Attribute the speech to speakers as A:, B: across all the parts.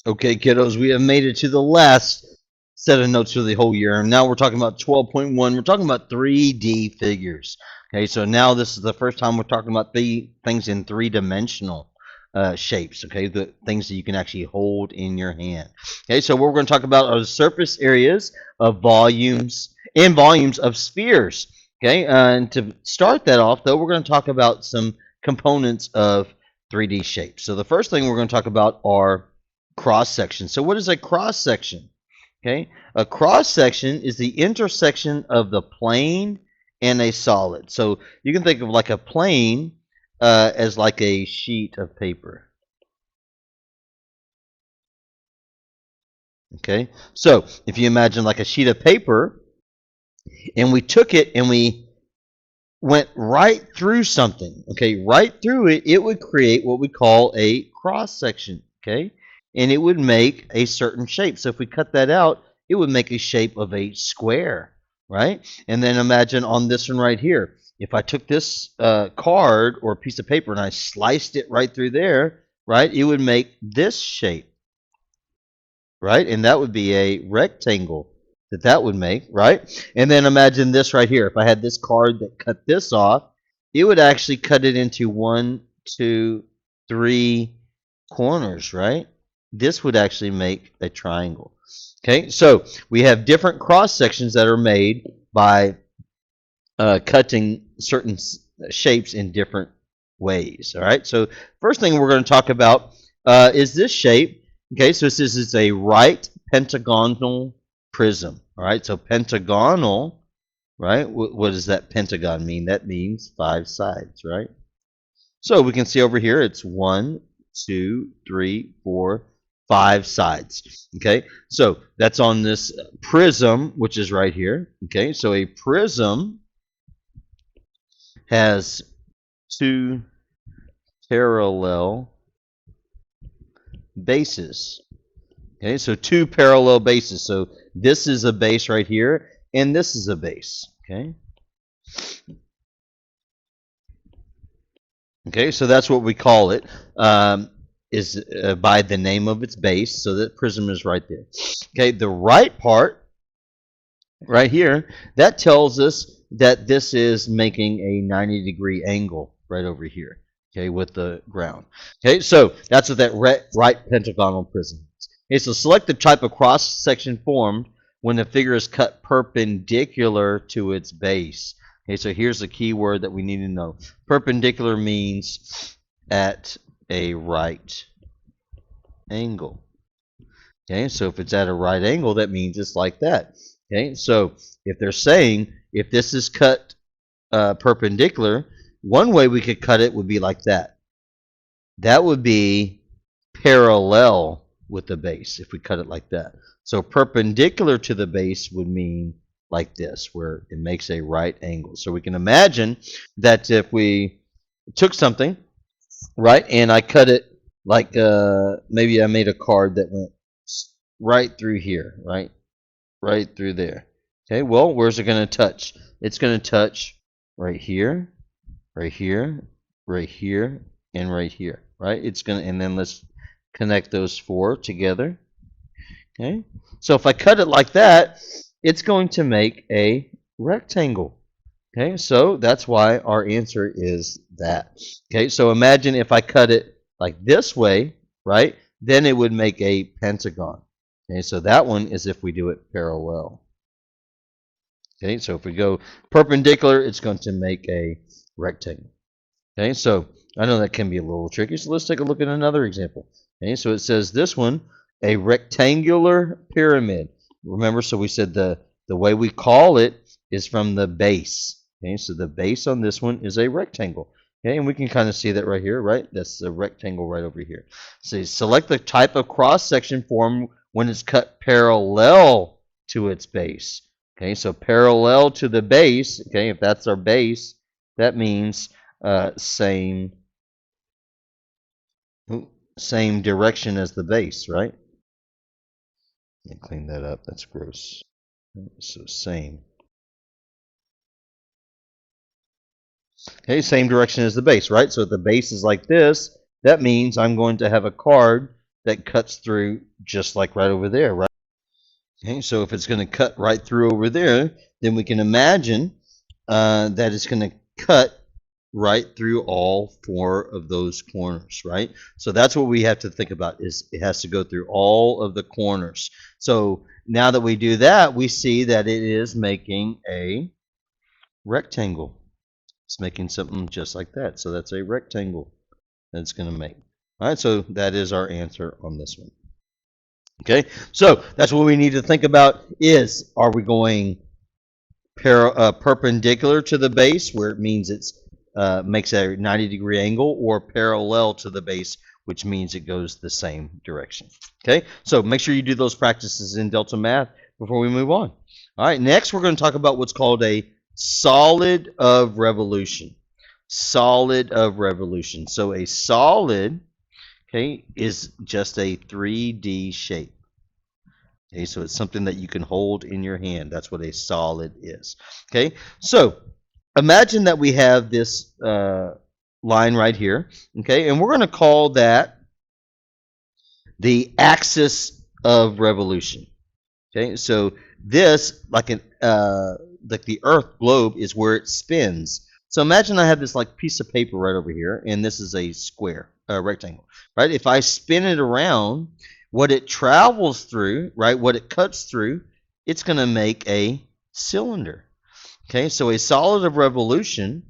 A: Okay, kiddos, we have made it to the last set of notes for the whole year. And now we're talking about 12.1. We're talking about 3D figures. Okay, so now this is the first time we're talking about the things in three-dimensional shapes. Okay, the things that you can actually hold in your hand. Okay, so what we're going to talk about are the surface areas of volumes of spheres. Okay, and to start that off, though, we're going to talk about some components of 3D shapes. So the first thing we're going to talk about are cross section. So what is a cross section? Okay, a cross section is the intersection of the plane and a solid. So you can think of like a plane as like a sheet of paper. Okay, so if you imagine like a sheet of paper, and we took it and we went right through something, okay, right through it, it would create what we call a cross section, okay, and it would make a certain shape. So if we cut that out, it would make a shape of a square, right? And then imagine on this one right here, if I took this card or piece of paper and I sliced it right through there, right, it would make this shape, right? And that would be a rectangle that would make, right? And then imagine this right here. If I had this card that cut this off, it would actually cut it into one, two, three corners, right? This would actually make a triangle. Okay, so we have different cross sections that are made by cutting certain shapes in different ways. All right, so first thing we're going to talk about is this shape. Okay, so this is a right pentagonal prism. All right, so pentagonal, right? What does that pentagon mean? That means 5 sides, right? So we can see over here it's 1, 2, 3, 4, 5 sides. Okay, so that's on this prism, which is right here. Okay, so a prism has two parallel bases. Okay, so two parallel bases. So this is a base right here, and this is a base. Okay. Okay, so that's what we call it. Is by the name of its base. So that prism is right there. Okay, the right part right here that tells us that this is making a 90-degree angle right over here. Okay, with the ground. Okay, so that's what that right pentagonal prism is. Okay, so select the type of cross section formed when the figure is cut perpendicular to its base. Okay, so here's the key word that we need to know. Perpendicular means at a right angle. Okay, so if it's at a right angle, that means it's like that. Okay, so if they're saying if this is cut perpendicular, one way we could cut it would be like that. That would be parallel with the base if we cut it like that. So perpendicular to the base would mean like this, where it makes a right angle. So we can imagine that if we took something, right, and I cut it like maybe I made a card that went right through here, right through there. Okay, well, where's it going to touch? It's going to touch right here, right here, right here, and right here, right? It's going to, and then let's connect those four together. Okay, so if I cut it like that, it's going to make a rectangle. Okay, so that's why our answer is that. Okay, so imagine if I cut it like this way, right? Then it would make a pentagon. Okay, so that one is if we do it parallel. Okay, so if we go perpendicular, it's going to make a rectangle. Okay, so I know that can be a little tricky, so let's take a look at another example. Okay, so it says this one, a rectangular pyramid. Remember, so we said the way we call it is from the base. Okay, so the base on this one is a rectangle. Okay, and we can kind of see that right here, right? That's a rectangle right over here. So select the type of cross section formed when it's cut parallel to its base. Okay, so parallel to the base, okay, if that's our base, that means same direction as the base, right? Let me clean that up. That's gross. So same. Okay, same direction as the base, right? So if the base is like this, that means I'm going to have a card that cuts through just like right over there, right? Okay, so if it's going to cut right through over there, then we can imagine that it's going to cut right through all four of those corners, right? So that's what we have to think about, is it has to go through all of the corners. So now that we do that, we see that it is making a rectangle. It's making something just like that. So that's a rectangle that it's going to make. All right, so that is our answer on this one. Okay, so that's what we need to think about is, are we going perpendicular to the base, where it means it's makes a 90-degree angle, or parallel to the base, which means it goes the same direction. Okay, so make sure you do those practices in Delta Math before we move on. All right, next we're going to talk about what's called a solid of revolution. Solid of revolution. So a solid, okay, is just a 3D shape. Okay, so it's something that you can hold in your hand. That's what a solid is. Okay, so imagine that we have this line right here. Okay, and we're going to call that the axis of revolution. Okay, so this, like the Earth globe, is where it spins. So imagine I have this like piece of paper right over here, and this is a square, rectangle, right? If I spin it around, what it travels through, right, what it cuts through, it's going to make a cylinder. Okay, so a solid of revolution,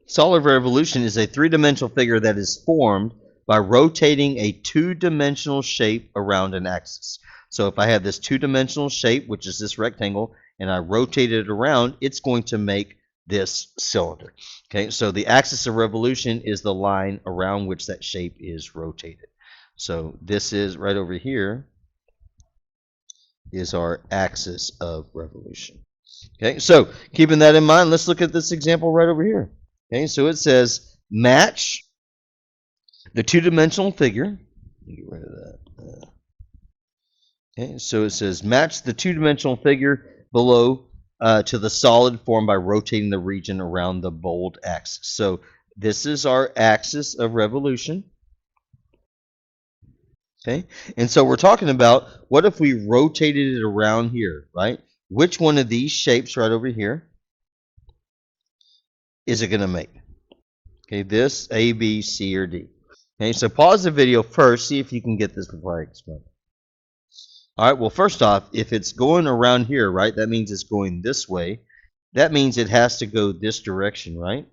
A: is a three-dimensional figure that is formed by rotating a two-dimensional shape around an axis. So if I have this two-dimensional shape, which is this rectangle, and I rotate it around, it's going to make this cylinder. Okay, so the axis of revolution is the line around which that shape is rotated. So this is right over here is our axis of revolution. Okay, so keeping that in mind, let's look at this example right over here. Okay, so it says match the two-dimensional figure. Let me get rid of that. Okay, so it says match the two-dimensional figure below to the solid formed by rotating the region around the bold axis. So this is our axis of revolution. Okay, and so we're talking about, what if we rotated it around here, right? Which one of these shapes right over here is it going to make? Okay, this, A, B, C, or D. Okay, so pause the video first, see if you can get this before I explain. All right, well, first off, if it's going around here, right, that means it's going this way. That means it has to go this direction, right?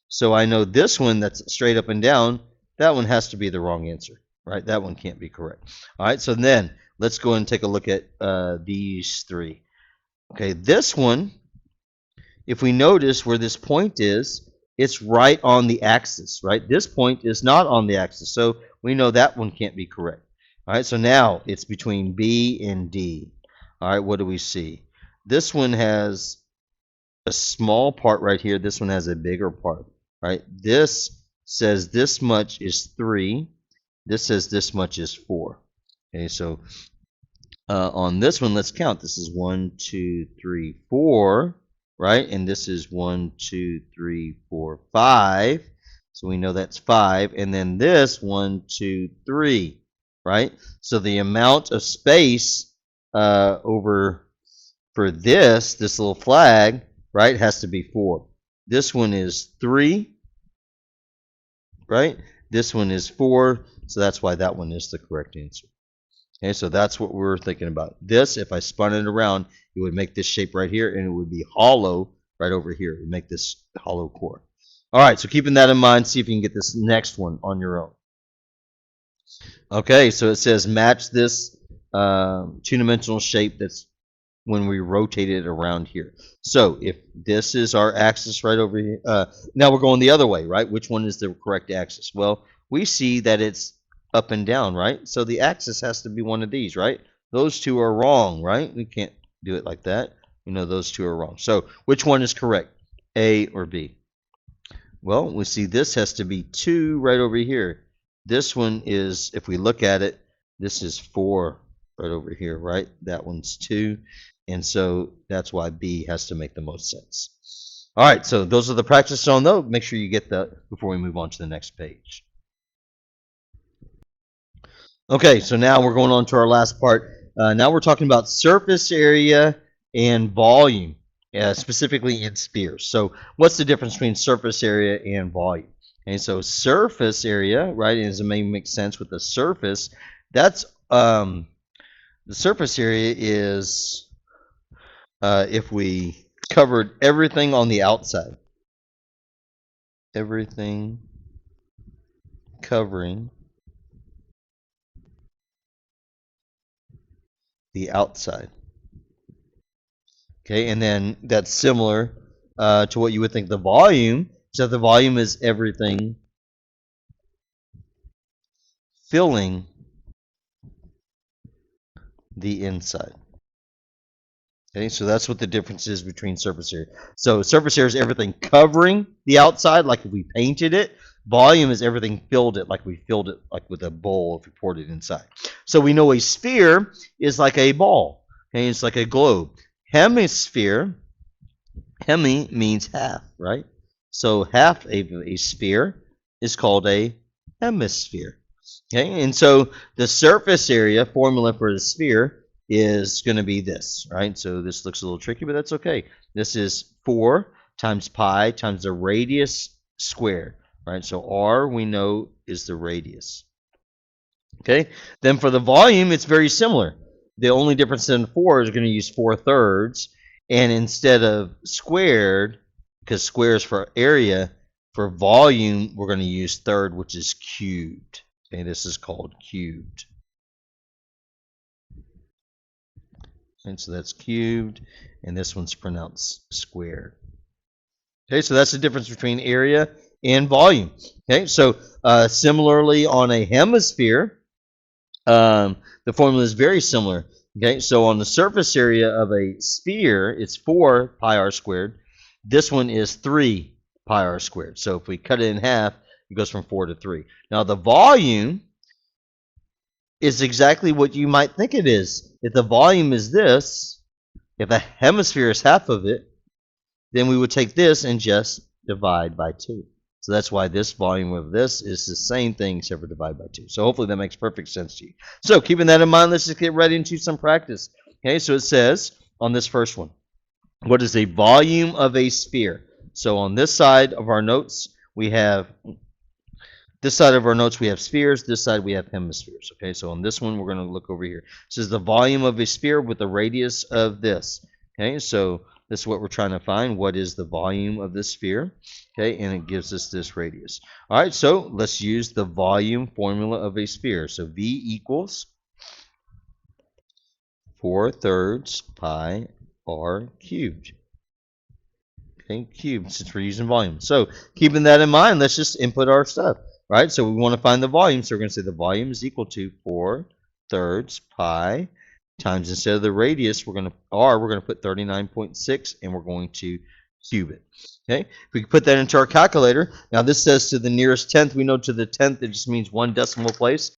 A: So I know this one that's straight up and down, that one has to be the wrong answer, right? That one can't be correct. All right, so then let's go and take a look at these three. Okay, this one, if we notice where this point is, it's right on the axis, right? This point is not on the axis, so we know that one can't be correct. All right, so now it's between B and D. All right, what do we see? This one has a small part right here. This one has a bigger part, right? This says this much is 3. This says this much is 4. Okay, so on this one, let's count. This is 1, 2, 3, 4, right? And this is 1, 2, 3, 4, 5. So we know that's 5. And then this 1, 2, 3, right? So the amount of space over for this little flag, right, has to be 4. This one is 3, right? This one is 4, so that's why that one is the correct answer. Okay, so that's what we're thinking about. This, if I spun it around, it would make this shape right here, and it would be hollow right over here. It would make this hollow core. All right, so keeping that in mind, see if you can get this next one on your own. Okay, so it says match this two-dimensional shape that's when we rotate it around here. So if this is our axis right over here, now we're going the other way, right? Which one is the correct axis? Well, we see that it's up and down, right? So the axis has to be one of these, right? Those two are wrong, right? We can't do it like that. We know those two are wrong. So which one is correct, A or B? Well, we see this has to be 2 right over here. This one is, if we look at it, this is 4 right over here, right? That one's 2. And so that's why B has to make the most sense. All right, so those are the practice on those. Make sure you get that before we move on to the next page. Okay, so now we're going on to our last part. Now we're talking about surface area and volume, specifically in spheres. So what's the difference between surface area and volume? And so surface area, right, as it may make sense with the surface, that's the surface area is if we covered everything on the outside. Everything covering the outside. Okay, and then that's similar to what you would think the volume. So the volume is everything filling the inside. Okay, so that's what the difference is between surface area. So surface area is everything covering the outside, like if we painted it. Volume is everything filled it, like we filled it like with a bowl if we poured it inside. So we know a sphere is like a ball. Okay, it's like a globe. Hemisphere, hemi means half, right? So half a sphere is called a hemisphere. Okay, and so the surface area formula for the sphere is going to be this, right? So this looks a little tricky, but that's okay. This is 4 times pi times the radius squared, right? So r, we know, is the radius. Okay, then for the volume, it's very similar. The only difference in 4 is going to use 4/3, and instead of squared, because square is for area, for volume, we're going to use third, which is cubed. Okay, this is called cubed. And so that's cubed, and this one's pronounced squared. Okay, so that's the difference between area and volume. Okay, so similarly on a hemisphere, the formula is very similar. Okay, so on the surface area of a sphere, it's 4 pi r squared. This one is 3 pi r squared. So if we cut it in half, it goes from 4 to 3. Now the volume is exactly what you might think it is. If the volume is this, if a hemisphere is half of it, then we would take this and just divide by 2. So that's why this volume of this is the same thing except for divide by 2. So hopefully that makes perfect sense to you. So keeping that in mind, let's just get right into some practice. Okay, so it says on this first one, what is a volume of a sphere? So on this side of our notes, we have spheres. This side we have hemispheres. Okay, so on this one, we're going to look over here. It says the volume of a sphere with the radius of this. Okay, so this is what we're trying to find. What is the volume of this sphere? Okay, and it gives us this radius. All right, so let's use the volume formula of a sphere. So V equals 4/3 pi r cubed. Okay, cubed, since we're using volume. So keeping that in mind, let's just input our stuff. Right, so we want to find the volume. So we're going to say the volume is equal to 4/3 pi times, instead of the radius, we're going to put 39.6, and we're going to cube it. Okay, if we put that into our calculator, now this says to the nearest tenth. We know to the tenth it just means 1 decimal place.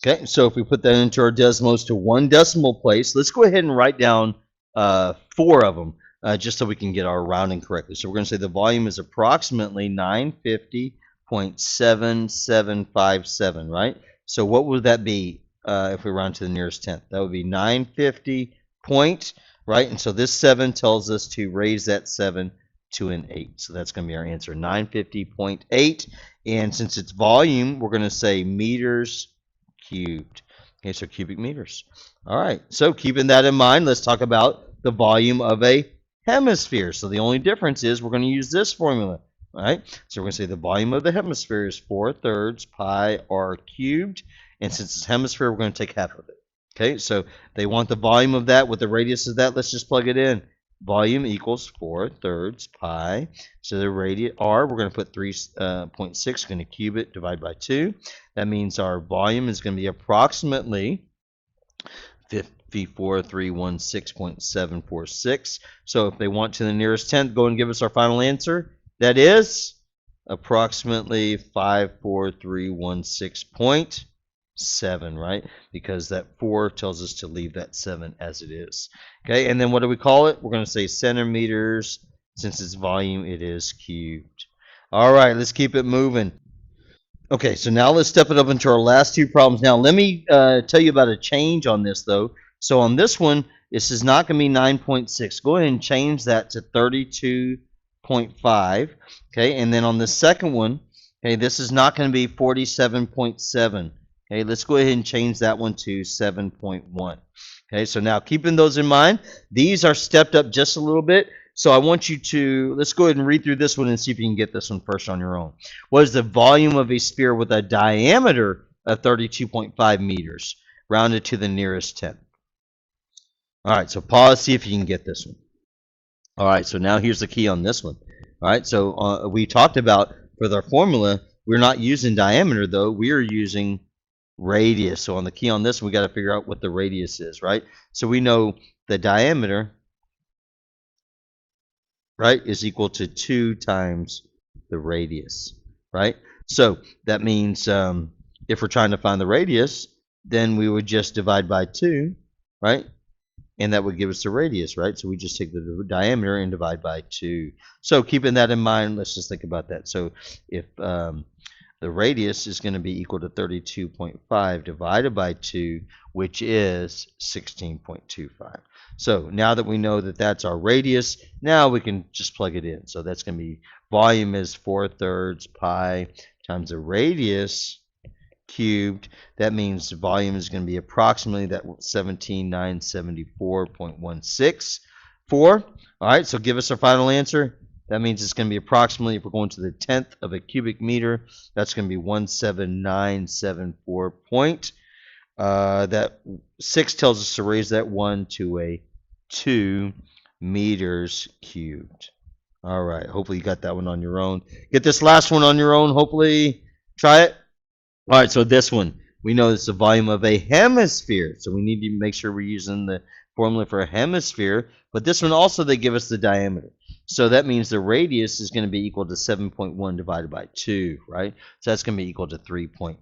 A: Okay, so if we put that into our decimals to 1 decimal place, let's go ahead and write down 4 of them just so we can get our rounding correctly. So we're going to say the volume is approximately 950.7757, right? So what would that be if we round to the nearest tenth? That would be 950 point, right? And so this 7 tells us to raise that 7 to an 8. So that's going to be our answer, 950.8. And since it's volume, we're going to say meters cubed. Okay, so cubic meters. All right, so keeping that in mind, let's talk about the volume of a hemisphere. So the only difference is we're going to use this formula. All right, so we're going to say the volume of the hemisphere is 4/3 pi r cubed, and since it's hemisphere, we're going to take half of it. Okay, so they want the volume of that with the radius of that. Let's just plug it in. Volume equals 4/3 pi. So the radius r, we're going to put 3.6. Going to cube it, divide by 2. That means our volume is going to be approximately 54,316.746. So if they want to the nearest tenth, go and give us our final answer. That is approximately 54316.7, right? Because that 4 tells us to leave that 7 as it is. Okay, and then what do we call it? We're going to say centimeters Since it's volume, it is cubed. All right, let's keep it moving. Okay, so now let's step it up into our last two problems. Now, let me tell you about a change on this, though. So on this one, this is not going to be 9.6. Go ahead and change that to 32.5. Okay, and then on the second one, okay, this is not going to be 47.7. Okay, let's go ahead and change that one to 7.1. Okay, so now keeping those in mind, these are stepped up just a little bit. So I want you to, let's go ahead and read through this one and see if you can get this one first on your own. What is the volume of a sphere with a diameter of 32.5 meters, rounded to the nearest tenth? All right, so pause, see if you can get this one. All right, so now here's the key on this one. All right, so we talked about for the formula, we're not using diameter, though. We are using radius. So on the key on this, we got to figure out what the radius is, right? So we know the diameter, right, is equal to 2 times the radius, right? So that means if we're trying to find the radius, then we would just divide by 2, right? And that would give us the radius, right? So we just take the diameter and divide by 2. So keeping that in mind, let's just think about that. So if the radius is going to be equal to 32.5 divided by 2, which is 16.25. So now that we know that that's our radius, now we can just plug it in. So that's going to be volume is 4/3 pi times the radius cubed. That means the volume is going to be approximately that 17,974.164. All right, so give us our final answer. That means it's going to be approximately, if we're going to the 10th of a cubic meter, that's going to be 17974 point. That 6 tells us to raise that 1 to a 2 meters cubed. All right, hopefully you got that one on your own. Get this last one on your own, hopefully. Try it. All right, so this one, we know it's the volume of a hemisphere. So we need to make sure we're using the formula for a hemisphere. But this one also, they give us the diameter. So that means the radius is going to be equal to 7.1 divided by 2, right? So that's going to be equal to 3.55.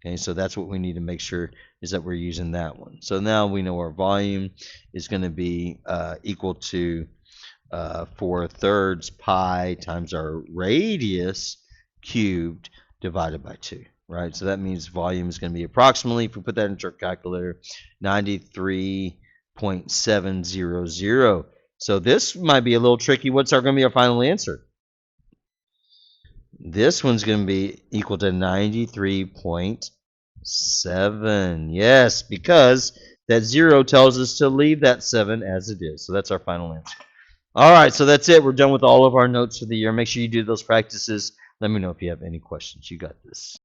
A: Okay, so that's what we need to make sure is that we're using that one. So now we know our volume is going to be equal to 4/3 pi times our radius cubed divided by 2, right? So that means volume is going to be approximately, if we put that into our calculator, 93.700. So this might be a little tricky. What's going to be our final answer? This one's going to be equal to 93.7. Yes, because that 0 tells us to leave that 7 as it is. So that's our final answer. All right, so that's it. We're done with all of our notes for the year. Make sure you do those practices. Let me know if you have any questions. You got this.